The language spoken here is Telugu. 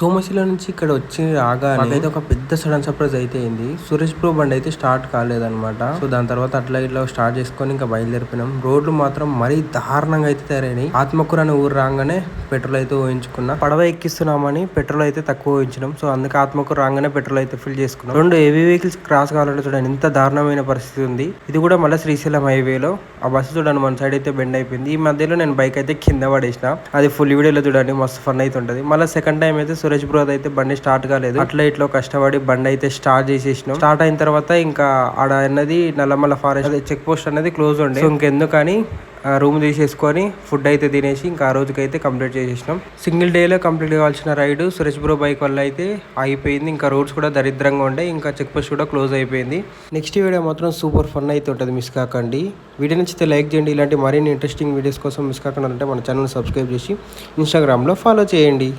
సోమశిల నుంచి ఇక్కడ వచ్చి రాగానే ఒక పెద్ద సడన్ సర్ప్రైజ్ అయితే అయింది. సురేష్ బ్రో బండి అయితే స్టార్ట్ కాలేదన్నమాట. సో దాని తర్వాత అట్లా ఇట్లా స్టార్ట్ చేసుకొని ఇంకా బయలుదేరిపోయినాం. రోడ్లు మాత్రం మరీ దారుణంగా అయితే తయారైనాయి. ఆత్మకూరు అనే ఊరు రాగానే పెట్రోల్ అయితే ఊహించుకున్నా. పడవ ఎక్కిస్తున్నామని పెట్రోల్ అయితే తక్కువ ఊహించినాం. సో అందుకే ఆత్మకూరు రాగానే పెట్రోల్ అయితే ఫిల్ చేసుకున్నాం. రెండు హెవీ వెహికల్స్ క్రాస్ కావాలంటే చూడండి ఎంత దారుణమైన పరిస్థితి ఉంది. ఇది కూడా మళ్ళీ శ్రీశైలం హైవేలో ఆ బస్సు చూడండి మన సైడ్ అయితే బెండ్ అయిపోయింది. ఈ మధ్యలో నేను బైక్ అయితే కింద పడేసిన. అది ఫుల్ వీడియోలో చూడండి మస్తు ఫన్ అయితే ఉంటుంది. మళ్ళీ సెకండ్ టైం అయితే సురేష్ బ్రో అయితే బండి స్టార్ట్ కాలేదు. అట్లా ఇట్లా కష్టపడి బండి అయితే స్టార్ట్ చేసేసినాం. స్టార్ట్ అయిన తర్వాత ఇంకా ఆడ అన్నది నల్లమల్ల ఫారెస్ట్ చెక్ పోస్ట్ అనేది క్లోజ్ ఉండే. సో ఇంకెందుకని రూమ్ తీసేసుకొని ఫుడ్ అయితే తినేసి ఇంకా ఆ రోజుకైతే కంప్లీట్ చేసేసినాం. సింగిల్ డేలో కంప్లీట్ కావాల్సిన రైడ్ సురేష్ బ్రో బైక్ వల్ల అయితే అయిపోయింది. ఇంకా రోడ్స్ కూడా దరిద్రంగా ఉండే, ఇంకా చెక్ పోస్ట్ కూడా క్లోజ్ అయిపోయింది. నెక్స్ట్ వీడియో మాత్రం సూపర్ ఫన్ అయితే ఉంటుంది, మిస్ కాకండి. వీడియో నచ్చితే లైక్ చేయండి. ఇలాంటి మరిన్ని ఇంట్రెస్టింగ్ వీడియోస్ కోసం మిస్ కాకుండా అంటే మన ఛానల్ సబ్స్క్రైబ్ చేసి ఇన్స్టాగ్రామ్లో ఫాలో చేయండి.